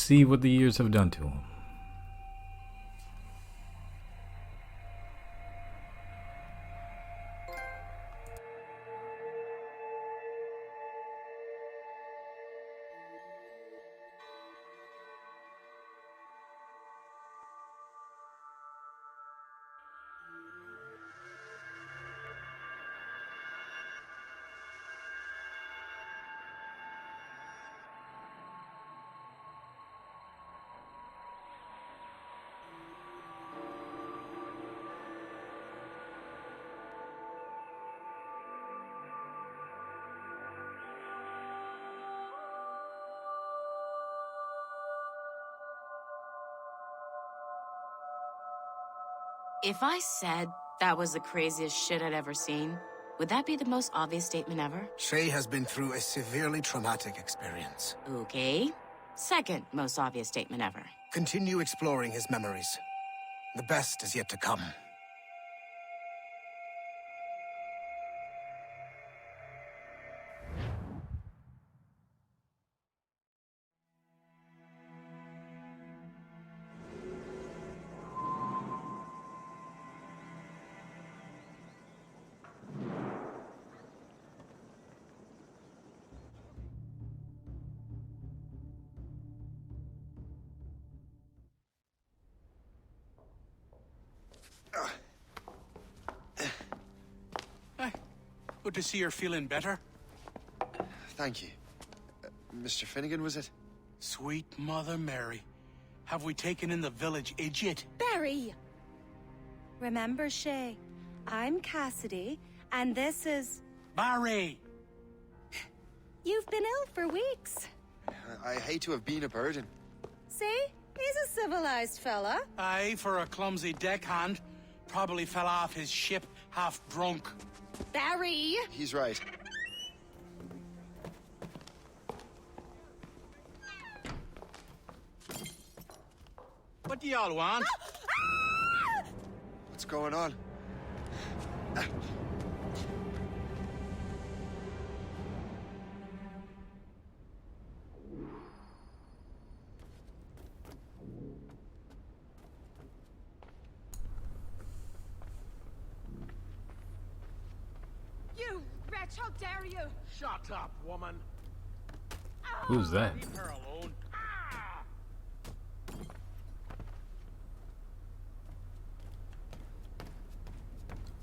see what the years have done to him. If I said that was the craziest shit I'd ever seen, would that be the most obvious statement ever? Shay has been through a severely traumatic experience. Okay. Second most obvious statement ever. Continue exploring his memories. The best is yet to come. Good to see you're feeling better. Thank you. Mr. Finnegan, was it? Sweet Mother Mary. Have we taken in the village idiot? Barry! Remember, Shay, I'm Cassidy, and this is... Barry! You've been ill for weeks. I hate to have been a burden. See? He's a civilized fella. Aye, for a clumsy deckhand. Probably fell off his ship half drunk. Barry! He's right. What do y'all want? What's going on? You wretch, how dare you! Shut up, woman. Who's that? Leave her alone. Ah!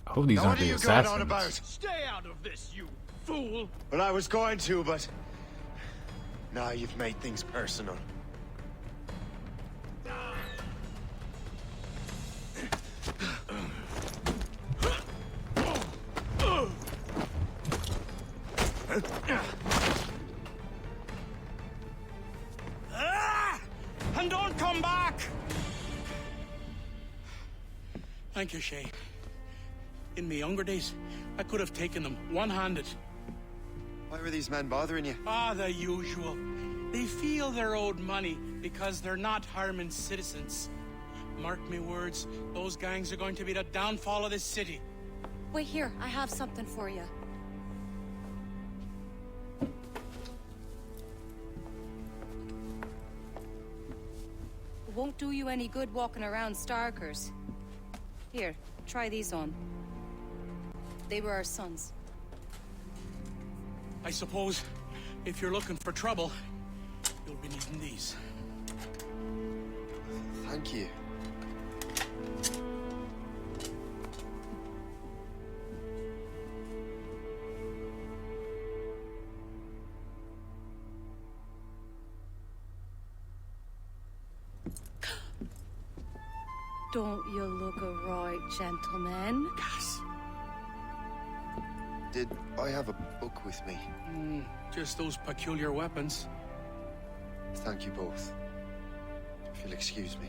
I hope these Now, aren't what are the you going on assassins. about? Stay out of this, you fool! Well, I was going to, but... Now you've made things personal. Ah! And don't come back! Thank you, Shay. In my younger days, I could have taken them one-handed. Why were these men bothering you? Ah, the usual. They feel they're owed money because they're not harming citizens. Mark me words, those gangs are going to be the downfall of this city. Wait here, I have something for you. It won't do you any good walking around Starkers. Here, try these on. They were our sons. I suppose if you're looking for trouble, you'll be needing these. Thank you. Don't you look a right gentleman? Gas. Did I have a book with me? Just those peculiar weapons. Thank you both. If you'll excuse me.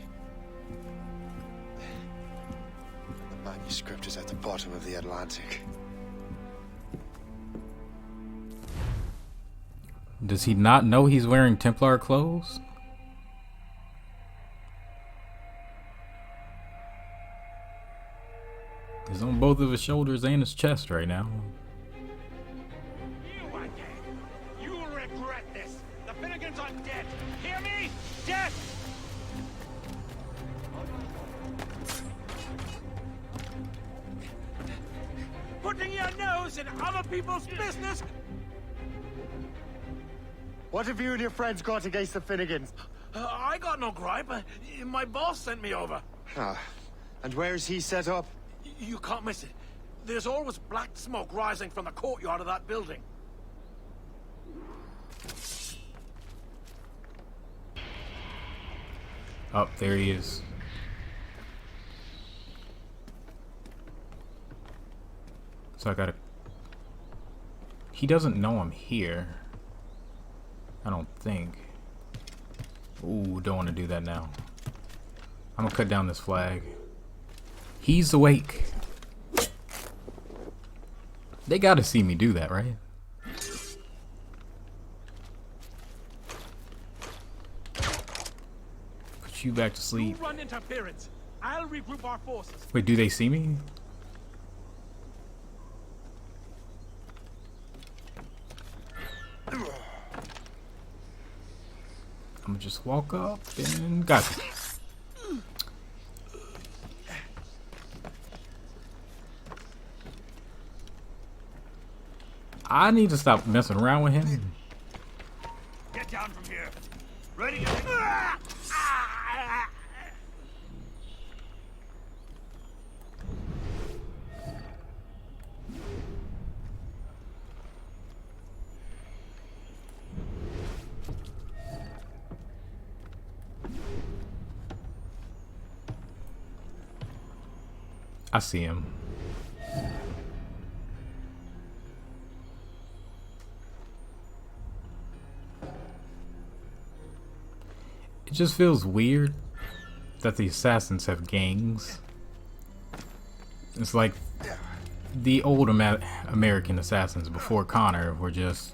The manuscript is at the bottom of the Atlantic. Does he not know he's wearing Templar clothes? He's on both of his shoulders and his chest right now. You again. You'll regret this. The Finnegan's undead. Hear me? Death fingers in other people's business? What have you and your friends got against the Finnegans? I got no gripe. My boss sent me over. Ah, and where's he set up? You can't miss it. There's always black smoke rising from the courtyard of that building. Oh, there he is. So I gotta... He doesn't know I'm here. I don't think. Ooh, don't want to do that now. I'm gonna cut down this flag. He's awake. They gotta see me do that, right? Put you back to sleep. Run interference. I'll regroup our forces. Wait, do they see me? I'm gonna just walk up and got you. I need to stop messing around with him. Get down from here. Ready to... I see him. It just feels weird that the assassins have gangs. It's like the old American assassins before Connor were just...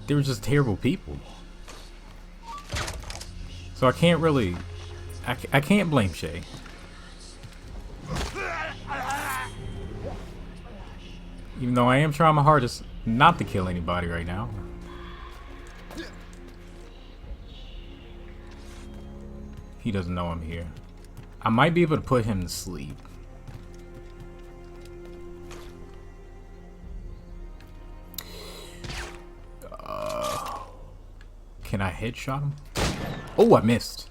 They were just terrible people. So I can't really... I can't blame Shay. Even though I am trying my hardest not to kill anybody right now. He doesn't know I'm here. I might be able to put him to sleep. Can I headshot him? Oh, I missed.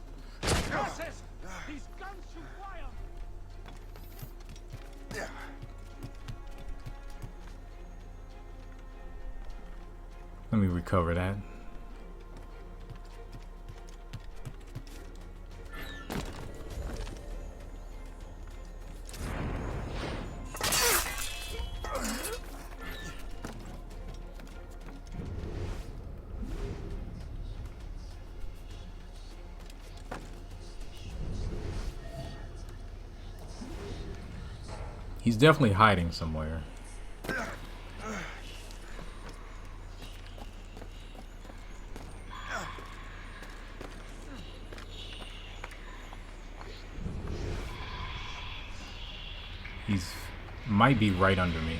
Let me recover that. He's definitely hiding somewhere. He's might be right under me.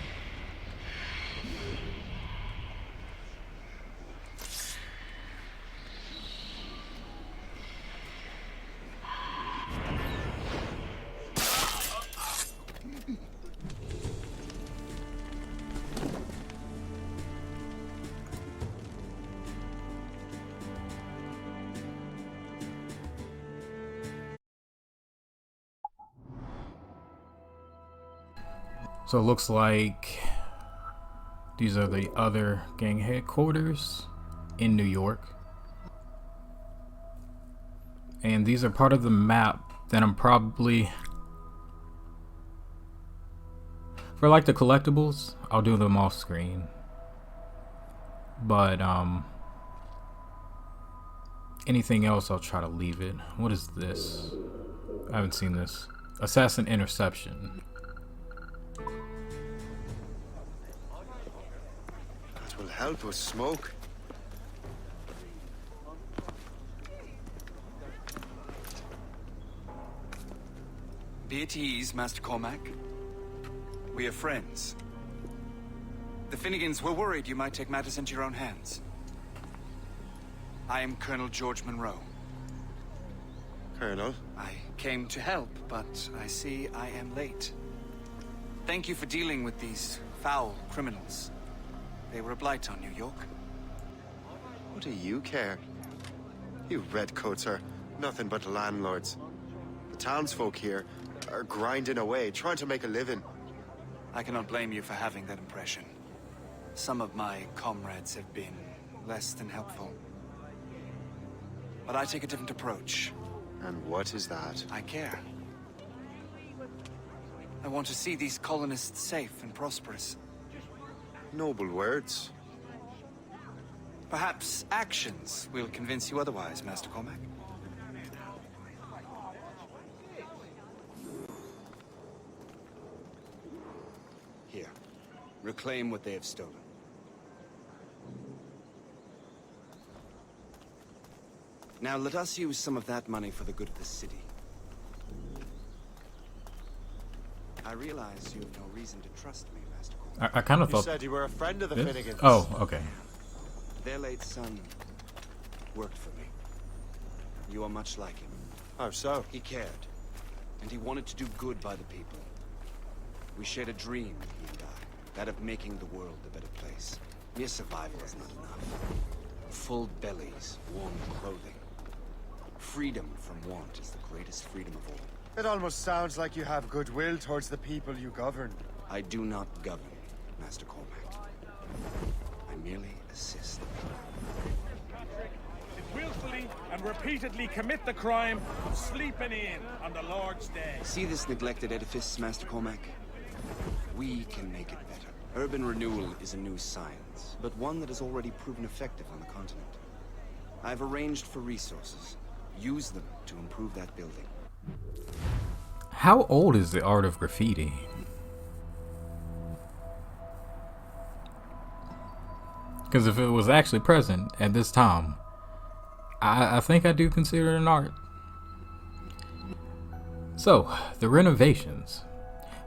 So it looks like these are the other gang headquarters in New York. And these are part of the map that I'm probably... For like the collectibles, I'll do them off screen. But anything else, I'll try to leave it. What is this? I haven't seen this. Assassin Interception. That will help us smoke. Be at ease, Master Cormac. We are friends. The Finnegans were worried you might take matters into your own hands. I am Colonel George Monroe. Colonel? I came to help, but I see I am late. Thank you for dealing with these foul criminals. They were a blight on New York. What do you care? You redcoats are nothing but landlords. The townsfolk here are grinding away, trying to make a living. I cannot blame you for having that impression. Some of my comrades have been less than helpful. But I take a different approach. And what is that? I care. I want to see these colonists safe and prosperous. Noble words. Perhaps actions will convince you otherwise, Master Cormac. Here. Reclaim what they have stolen. Now let us use some of that money for the good of the city. I realize you have no reason to trust me, Master Cormac. I kind of You thought said you were a friend of the this? Finnegans. Oh, okay. Their late son worked for me. You are much like him. How so? He cared, and he wanted to do good by the people. We shared a dream, he and I, that of making the world a better place. Mere survival is not enough. Full bellies, warm clothing. Freedom from want is the greatest freedom of all. It almost sounds like you have goodwill towards the people you govern. I do not govern, Master Cormac. I merely assist. Willfully and repeatedly commit the crime of sleeping in on the Lord's Day. See this neglected edifice, Master Cormac? We can make it better. Urban renewal is a new science, but one that has already proven effective on the continent. I've arranged for resources. Use them to improve that building. How old is the art of graffiti? Because if it was actually present at this time, I think I do consider it an art. So, the renovations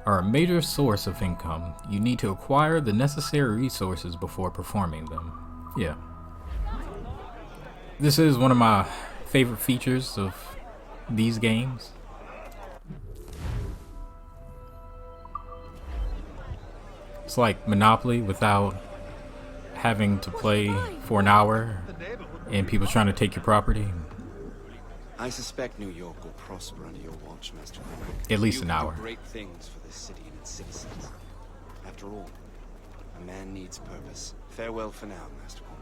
are a major source of income. You need to acquire the necessary resources before performing them. Yeah. This is one of my favorite features of these games. It's like Monopoly without having to play for an hour and people trying to take your property. I suspect New York will prosper under your watch, Master Cormac. At least You an will do hour. Great things for this city and its citizens. After all, a man needs purpose. Farewell for now, Master Cormac.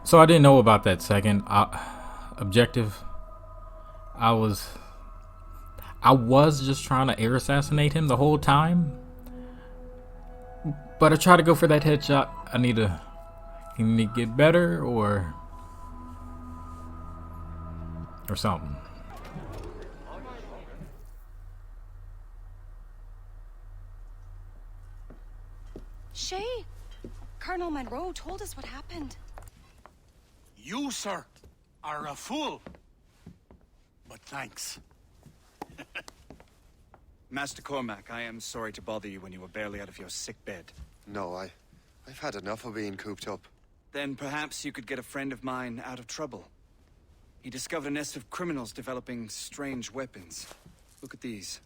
So I didn't know about that second objective. I was just trying to air assassinate him the whole time. But I tried to go for that headshot. I need to get better or something. Shay, Colonel Monroe told us what happened. You, sir, are a fool. But thanks. Master Cormac, I am sorry to bother you when you were barely out of your sick bed. No, I've had enough of being cooped up. Then perhaps you could get a friend of mine out of trouble. He discovered a nest of criminals developing strange weapons. Look at these.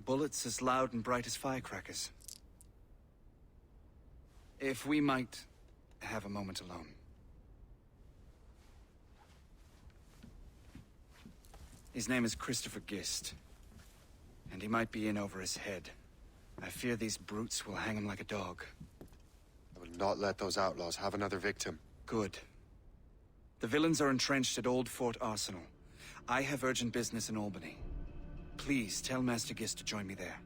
Bullets as loud and bright as firecrackers. If we might have a moment alone. His name is Christopher Gist. And he might be in over his head. I fear these brutes will hang him like a dog. I will not let those outlaws have another victim. Good. The villains are entrenched at Old Fort Arsenal. I have urgent business in Albany. Please tell Master Gist to join me there.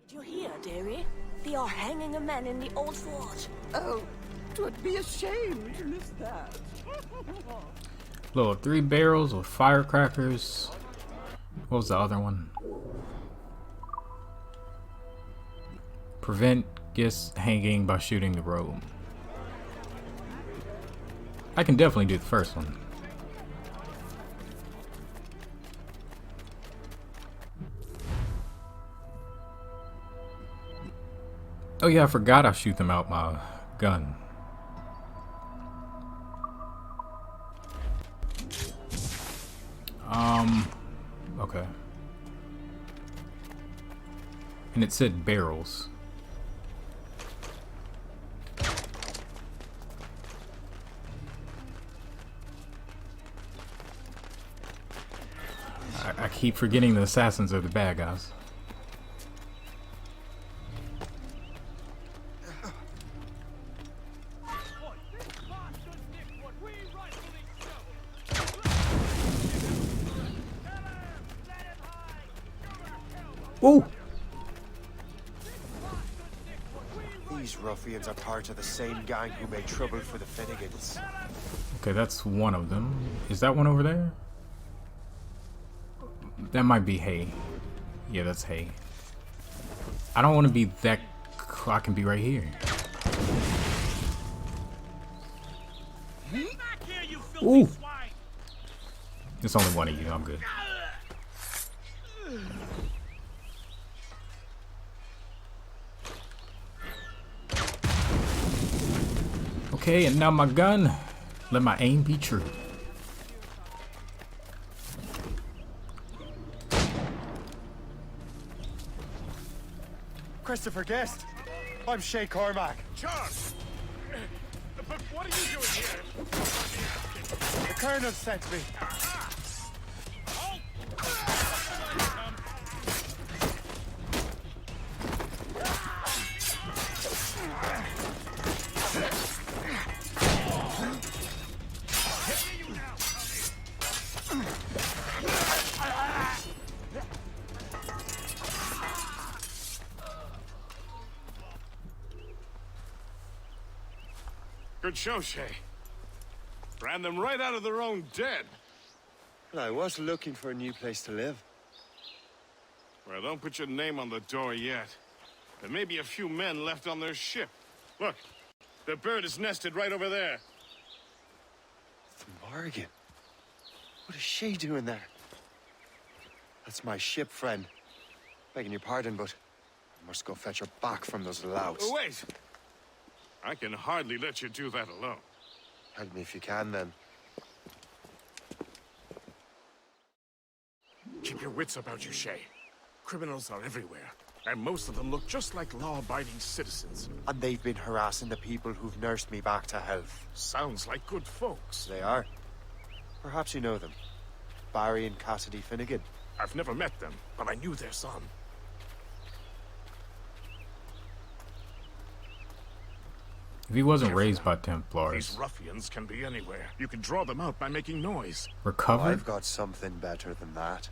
Did you hear, dearie? They are hanging a man in the old fort. Oh, 'twould be a shame to miss that. Little 3 barrels with firecrackers. What was the other one? Prevent Gist hanging by shooting the robe. I can definitely do the first one. Oh yeah, I forgot I shoot them out my gun. Okay. And it said barrels. I keep forgetting the assassins are the bad guys. Whoa! These ruffians are part of the same gang who made trouble for the Finnegans. Okay, that's one of them. Is that one over there? That might be Hay. Yeah, that's Hay. I don't want to be that... I can be right here. Ooh! There's only one of you. I'm good. Okay, and now my gun. Let my aim be true. Christopher Guest. I'm Shay Cormac. Charles! But what are you doing here? The Colonel sent me. Good show, Shay. Ran them right out of their own den. Well, I was looking for a new place to live. Well, don't put your name on the door yet. There may be a few men left on their ship. Look, the bird is nested right over there. Morgan. What is she doing there? That's my ship, friend. Begging your pardon, but I must go fetch her back from those louts. Oh, wait! I can hardly let you do that alone. Help me if you can, then. Keep your wits about you, Shay. Criminals are everywhere, and most of them look just like law-abiding citizens. And they've been harassing the people who've nursed me back to health. Sounds like good folks. They are. Perhaps you know them. Barry and Cassidy Finnegan. I've never met them, but I knew their son. If he wasn't raised by Templars. These ruffians can be anywhere. You can draw them out by making noise. Recovered? I've got something better than that.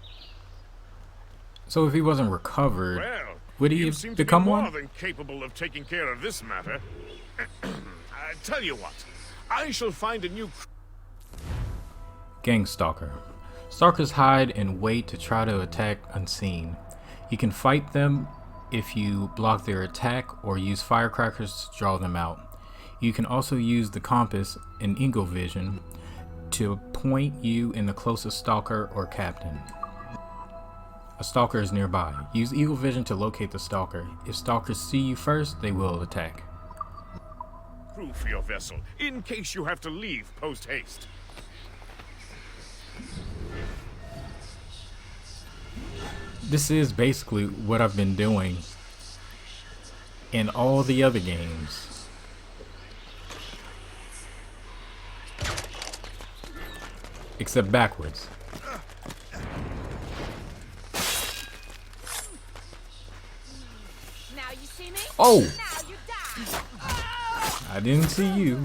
So if he wasn't recovered, Well, would he you have seem become to be more one? than capable of taking care of this matter. I tell you what, I shall find a new... Gang Stalker. Stalkers hide and wait to try to attack unseen. You can fight them if you block their attack or use firecrackers to draw them out. You can also use the compass and eagle vision to point you in the closest stalker or captain. A stalker is nearby. Use eagle vision to locate the stalker. If stalkers see you first, they will attack. crew for your vessel, in case you have to leave post-haste. This is basically what I've been doing in all the other games. Except backwards. Now you see me? Oh! Now you die. I didn't see you.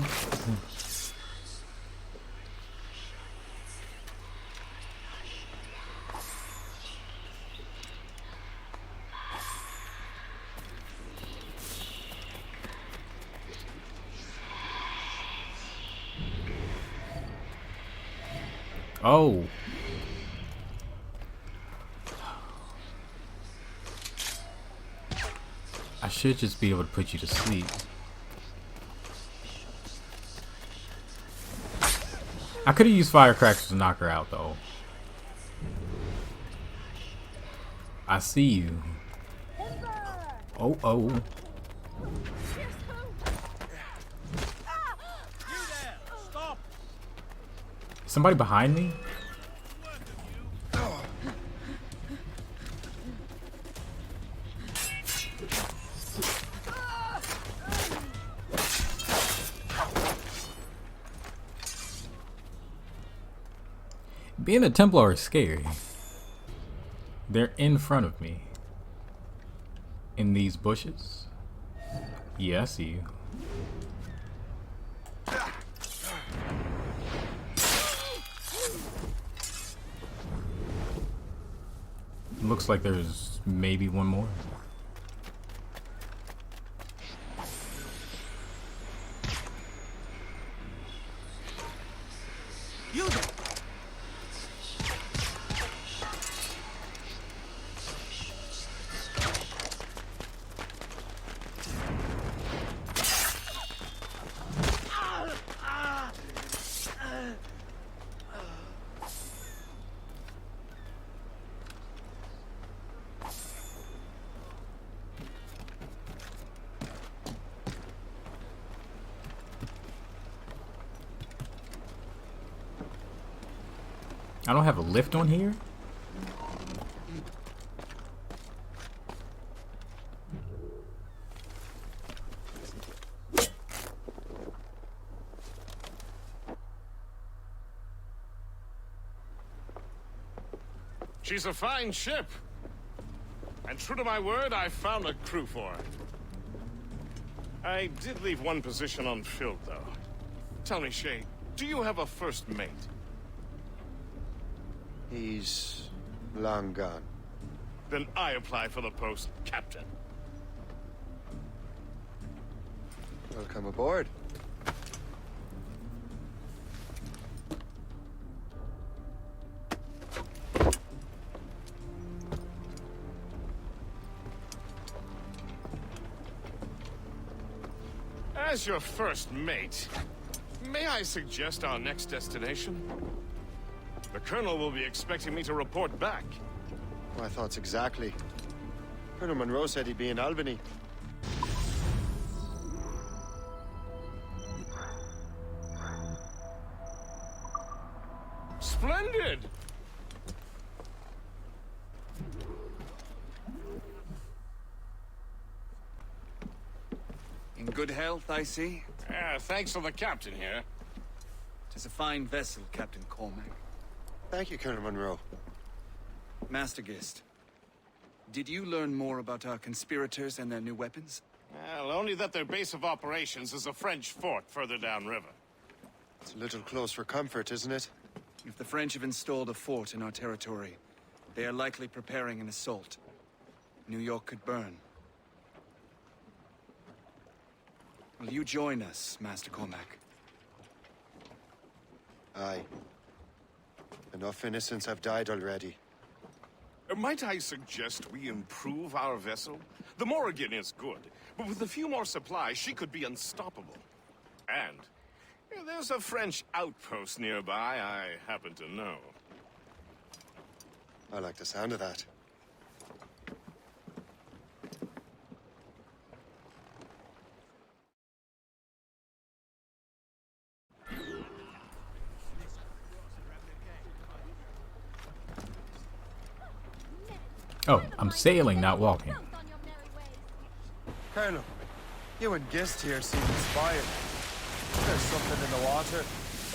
Oh. I should just be able to put you to sleep. I could have used firecrackers to knock her out, though. I see you. Oh, oh. Somebody behind me? Being a Templar is scary. They're in front of me. In these bushes? Yeah, I see you. Looks like there's maybe one more. I don't have a lift on here? She's a fine ship. And true to my word, I found a crew for her. I did leave one position unfilled, though. Tell me, Shay, do you have a first mate? He's long gone. Then I apply for the post, Captain. Welcome aboard. As your first mate, may I suggest our next destination? The Colonel will be expecting me to report back. My thoughts exactly. Colonel Monroe said he'd be in Albany. Splendid! In good health, I see. Thanks to the captain here. 'Tis a fine vessel, Captain Cormac. Thank you, Colonel Monroe. Master Gist, did you learn more about our conspirators and their new weapons? Well, only that their base of operations is a French fort further downriver. It's a little close for comfort, isn't it? If the French have installed a fort in our territory, they are likely preparing an assault. New York could burn. Will you join us, Master Cormac? Aye. Enough innocents have died already. Might I suggest we improve our vessel? The Morrigan is good, but with a few more supplies, she could be unstoppable. And there's a French outpost nearby I happen to know. I like the sound of that. Oh, I'm sailing, not walking. Colonel, you and Gist here seem inspired. There's something in the water,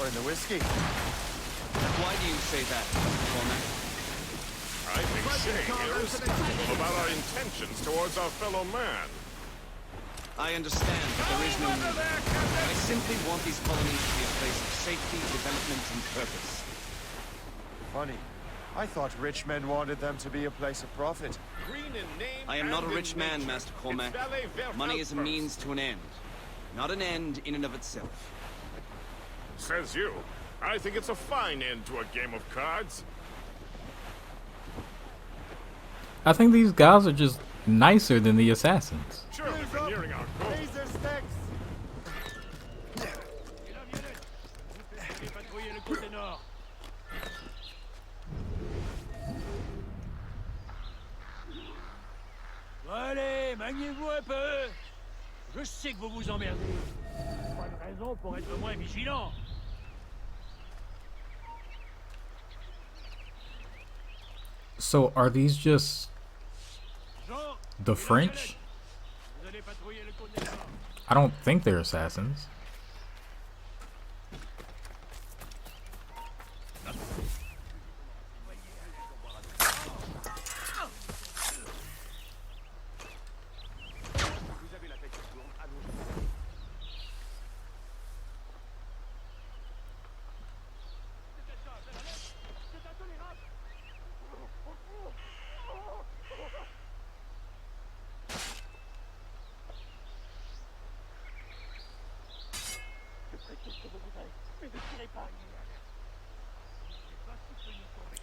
or in the whiskey. And why do you say that, Master Cormac? I think Shay here is skeptical about our intentions towards our fellow man. I understand, but there is no need. I simply want these colonies to be a place of safety, development, and purpose. Funny. I thought rich men wanted them to be a place of profit. I am not a rich man, Master Cormac. Money is a means to an end, not an end in and of itself. Says you. I think it's a fine end to a game of cards. I think these guys are just nicer than the assassins. Surely we're nearing our goal. Allez, maniez-vous un peu. Je sais que vous vous emmerdez. Pas de raison pour être moins vigilant. So are these just the French? I don't think they're assassins.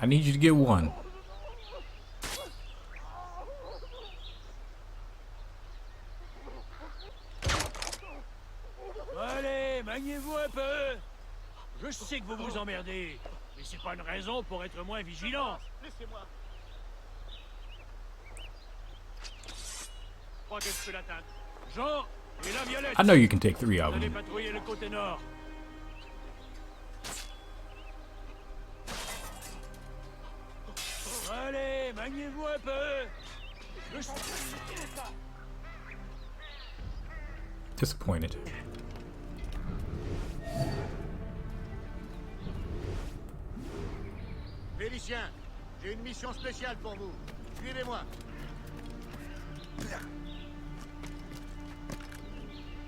I need you to get one. Allez, maniez-vous un peu. Je sais que vous vous emmerdez, mais c'est pas une raison pour être moins vigilant. Laissez-moi. Je crois que je peux l'atteindre. Jean et la Violette. I know you can take 3 of Allez them. patrouiller le côté nord. Allez, maniez-vous un peu. Disappointed. Félicien, j'ai une mission spéciale pour vous. Suivez-moi.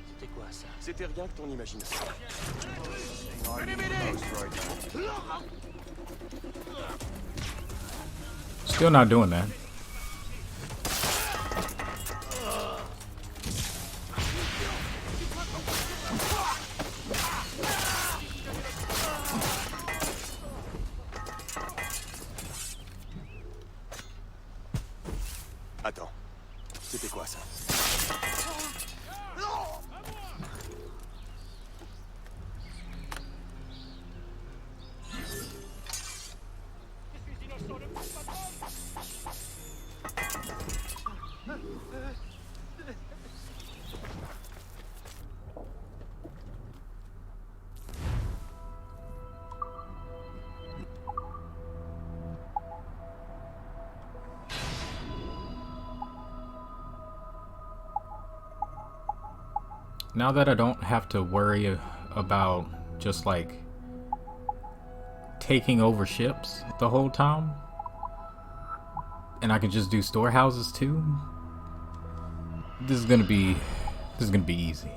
C'était quoi ça? C'était rien que ton imagination. Still not doing that. Attends, c'était quoi ça? Now that I don't have to worry about just like taking over ships the whole time, and I can just do storehouses too, this is gonna be easy.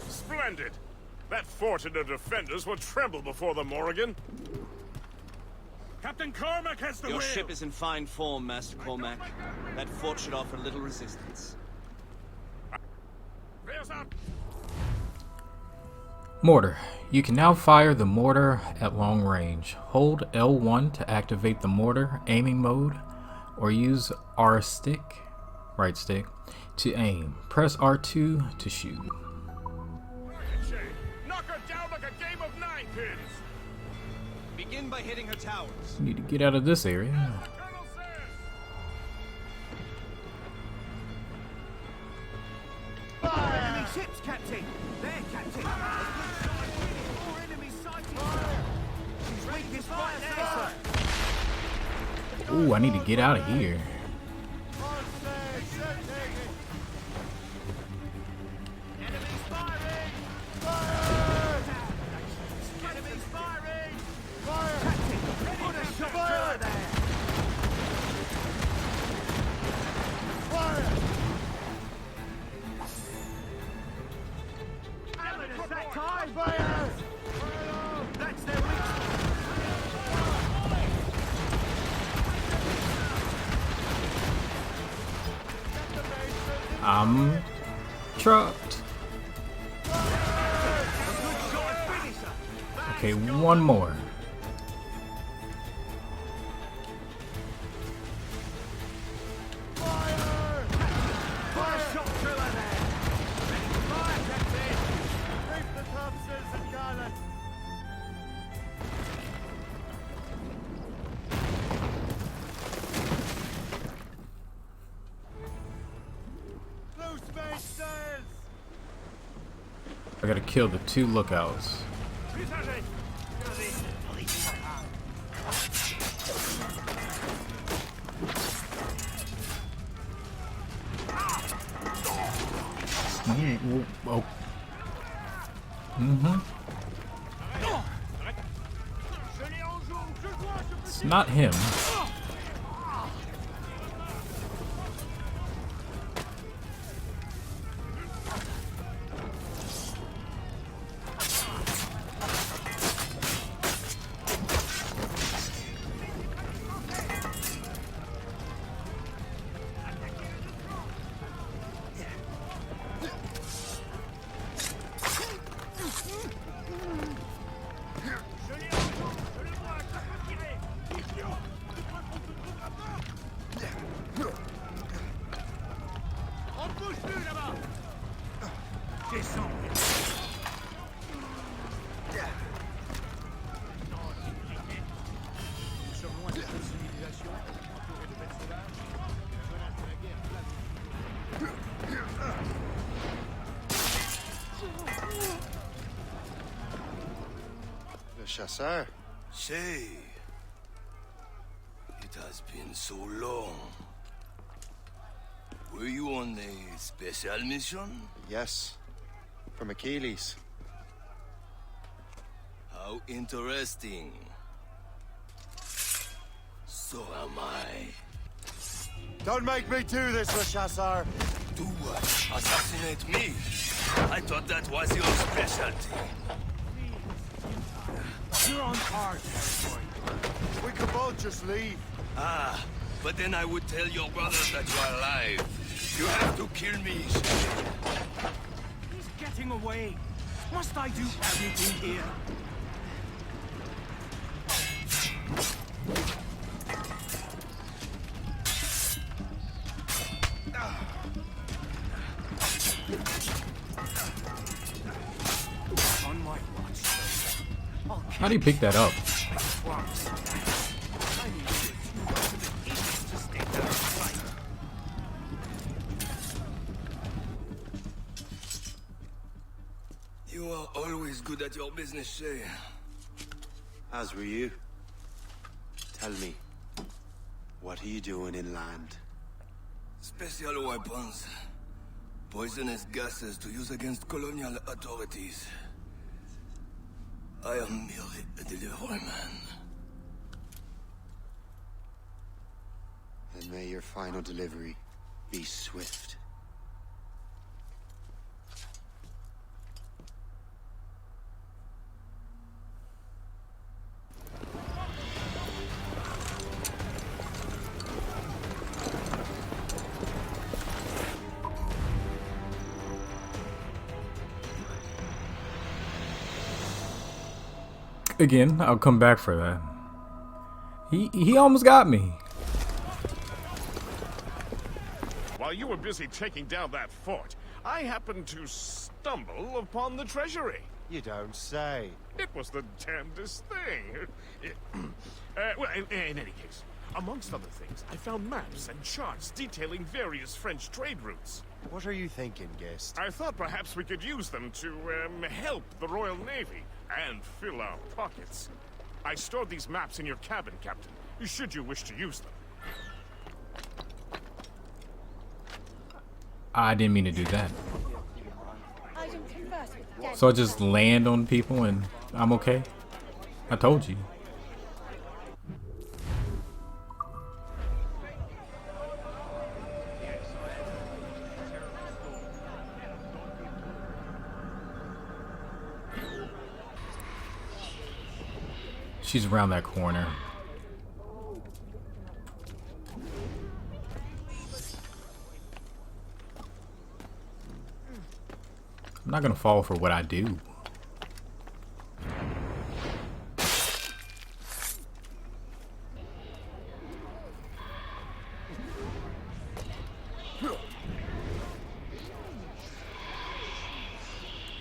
Splendid! That fort and the defenders will tremble before the Morrigan. Captain Cormac has the Your wheel. ship is in fine form, Master Cormac. That fort should offer little resistance. Mortar. You can now fire the mortar at long range. Hold L1 to activate the mortar aiming mode, or use R stick, right stick, to aim. Press R2 to shoot. Knock her down like a game of 9-pins! Begin by hitting her towers. Need to get out of this area. Enemy ships, Captain! There, Captain! More enemy sighted! She's weakest right there, sir! Ooh, I need to get out of here. Enemies firing! Enemies firing! Captain, put a shot through her there! That time! Fire! That's their weak I'm trapped. Okay, one more. Fire shot through her there! Ready to fire, Captain! I gotta kill the 2 lookouts. Oh. It's not him. Le chasseur. Say, it has been so long. Were you on a special mission? Yes. From Achilles. How interesting. So am I. Don't make me do this, Le Chasseur. Do what? Assassinate me? I thought that was your specialty. You're on our territory. We could both just leave. Ah, but then I would tell your brothers that you are alive. You have to kill me. He's getting away. Must I do everything here? On my watch. How do you pick that up? You are always good at your business, Shay. As were you. Tell me, what are you doing inland? Special weapons. Poisonous gases to use against colonial authorities. I am merely a delivery man. And may your final delivery be swift. Again, I'll come back for that. He almost got me. While you were busy taking down that fort, I happened to stumble upon the treasury. You don't say. It was the damnedest thing. Well, in any case, amongst other things, I found maps and charts detailing various French trade routes. What are you thinking, guest? I thought perhaps we could use them to help the Royal Navy and fill our pockets. I stored these maps in your cabin, Captain, should you wish to use them. I didn't mean to do that. So I just land on people and I'm okay? I told you. She's around that corner. I'm not gonna fall for what I do.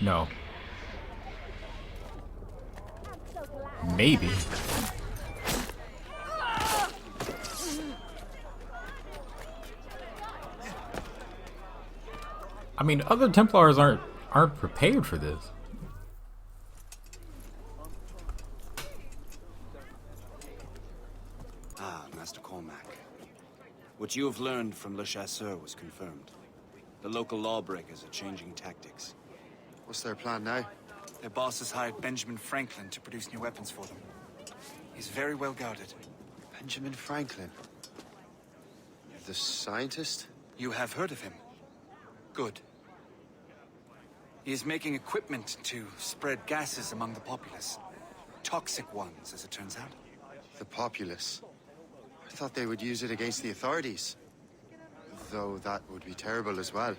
No. Maybe. I mean, other Templars aren't aren't prepared for this. Ah, Master Cormac. What you have learned from Le Chasseur was confirmed. The local lawbreakers are changing tactics. What's their plan now? Their boss has hired Benjamin Franklin to produce new weapons for them. He's very well guarded. Benjamin Franklin? The scientist? You have heard of him? Good. He is making equipment to spread gases among the populace. Toxic ones, as it turns out. The populace? I thought they would use it against the authorities. Though that would be terrible as well.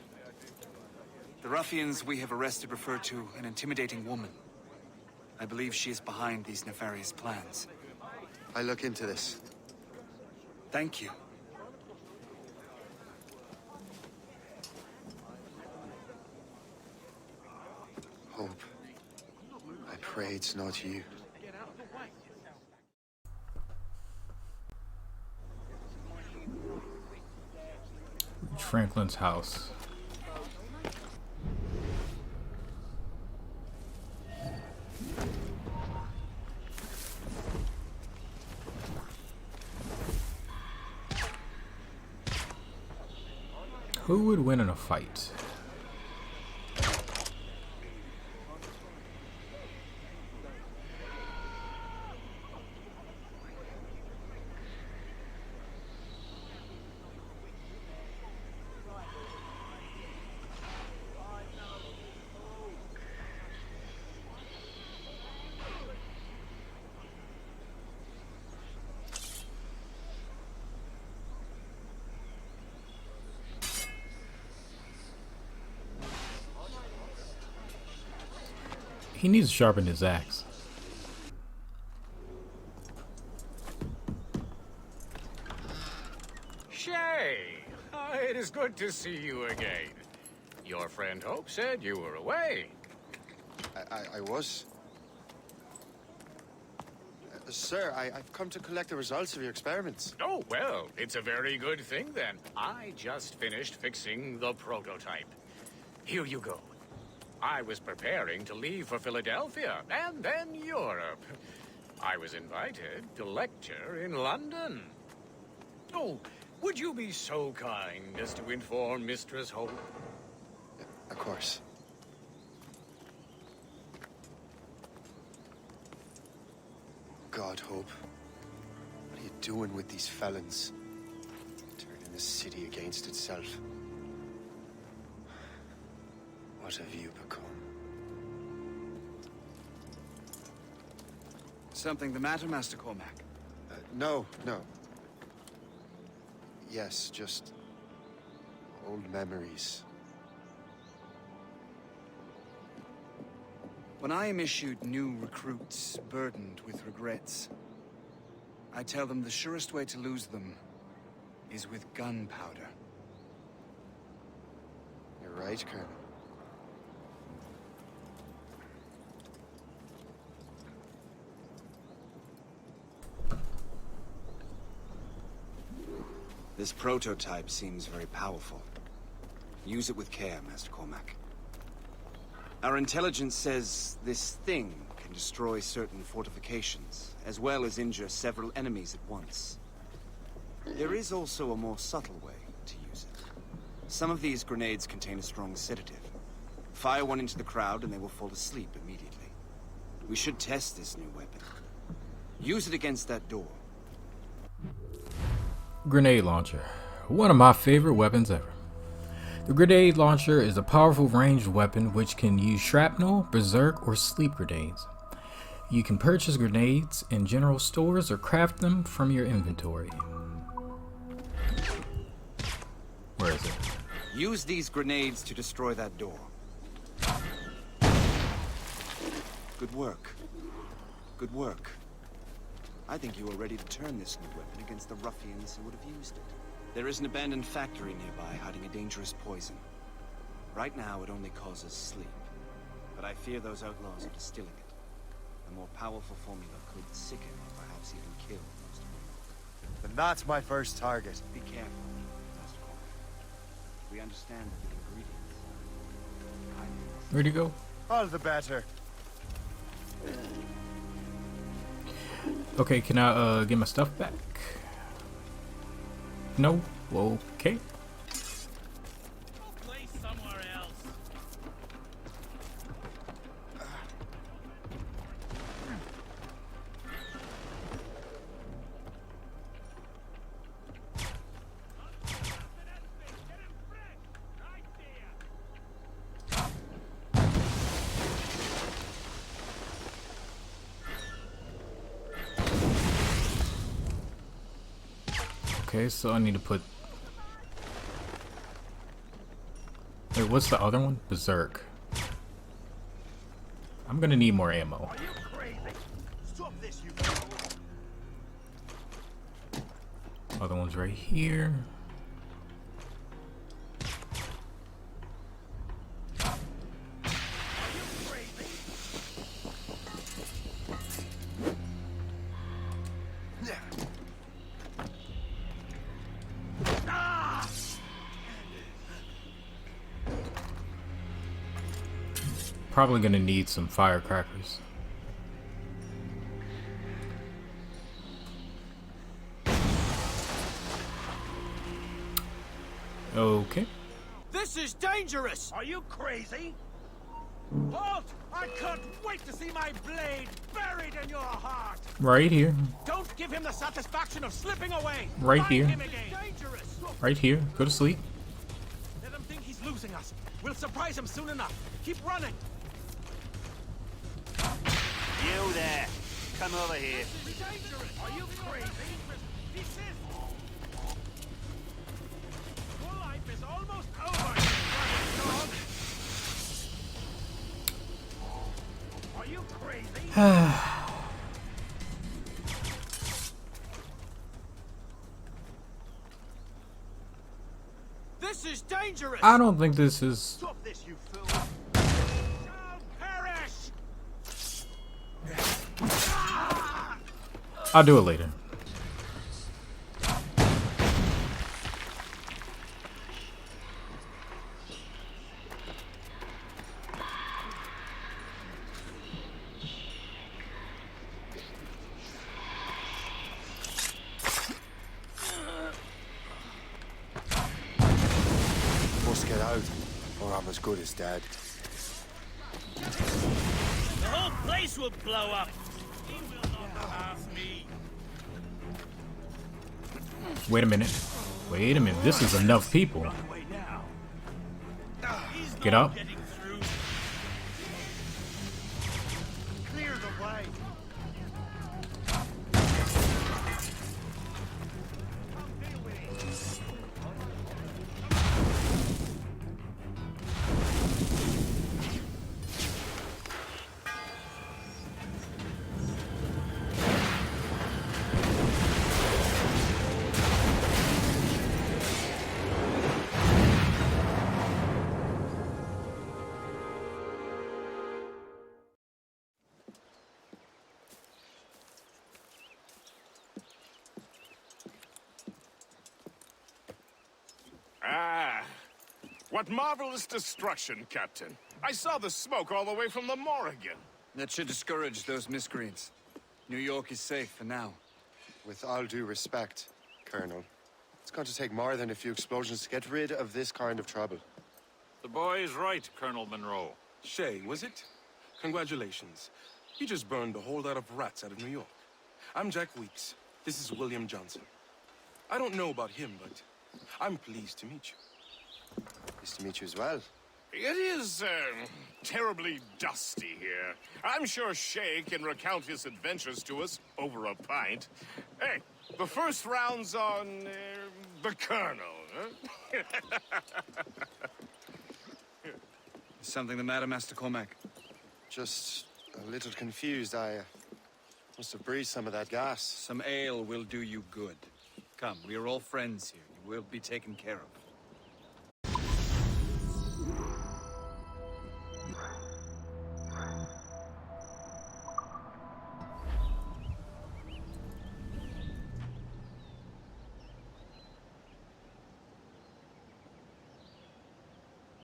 The ruffians we have arrested refer to an intimidating woman. I believe she is behind these nefarious plans. I'll look into this. Thank you. Hope. I pray it's not you. Franklin's house. Who would win in a fight? He needs to sharpen his axe. Shay! It is good to see you again. Your friend Hope said you were away. I was. Sir, I've come to collect the results of your experiments. Oh, well, it's a very good thing then. I just finished fixing the prototype. Here you go. I was preparing to leave for Philadelphia, and then Europe. I was invited to lecture in London. Oh, would you be so kind as to inform Mistress Hope? Of course. God, Hope. What are you doing with these felons? Turning the city against itself. What have you become? Something the matter, Master Cormac? No. Yes, just old memories. When I am issued new recruits burdened with regrets, I tell them the surest way to lose them is with gunpowder. You're right, Colonel. This prototype seems very powerful. Use it with care, Master Cormac. Our intelligence says this thing can destroy certain fortifications, as well as injure several enemies at once. There is also a more subtle way to use it. Some of these grenades contain a strong sedative. Fire one into the crowd and they will fall asleep immediately. We should test this new weapon. Use it against that door. Grenade launcher. One of my favorite weapons ever. The grenade launcher is a powerful ranged weapon which can use shrapnel, berserk, or sleep grenades. You can purchase grenades in general stores or craft them from your inventory. Where is it? Use these grenades to destroy that door. Good work. Good work. I think you are ready to turn this new weapon against the ruffians who would have used it. There is an abandoned factory nearby hiding a dangerous poison. Right now, it only causes sleep. But I fear those outlaws are distilling it. A more powerful formula could sicken or perhaps even kill most of them. Then that's my first target. Be careful, Master Cormac. We understand that the ingredients are kindness. Where'd he go? All the better. Okay, can I get my stuff back? No? Okay. Play somewhere else. Okay, so I need to put... Wait, what's the other one? Berserk. I'm gonna need more ammo. Are you crazy? Stop this, you fool! Other one's right here. Probably gonna need some firecrackers. Okay. This is dangerous! Are you crazy? Halt! I can't wait to see my blade buried in your heart! Right here. Don't give him the satisfaction of slipping away! Right Find here. him again. Dangerous! Right here. Go to sleep. Let him think he's losing us. We'll surprise him soon enough. Keep running! You there! Come over here. This is dangerous! Are you crazy? This is... Your life is almost over, you bloody dog! Are you crazy? This is dangerous! I don't think this is... Stop this, you fool! Shall perish! I'll do it later. Must get out, or I'm as good as dead. The whole place will blow up! He will not harm me. Wait a minute. Wait a minute. This is enough people. Get up. Clear the way! Ah, what marvelous destruction, Captain. I saw the smoke all the way from the Morrigan. That should discourage those miscreants. New York is safe for now. With all due respect, Colonel, it's going to take more than a few explosions to get rid of this kind of trouble. The boy is right, Colonel Monroe. Shay, was it? Congratulations. You just burned a whole lot of rats out of New York. I'm Jack Weeks. This is William Johnson. I don't know about him, but I'm pleased to meet you. Pleased to meet you as well. It is, terribly dusty here. I'm sure Shay can recount his adventures to us over a pint. Hey, the first round's on, the Colonel, huh? Is something the matter, Master Cormac? Just a little confused. I must have breathed some of that gas. Some ale will do you good. Come, we are all friends here. You will be taken care of.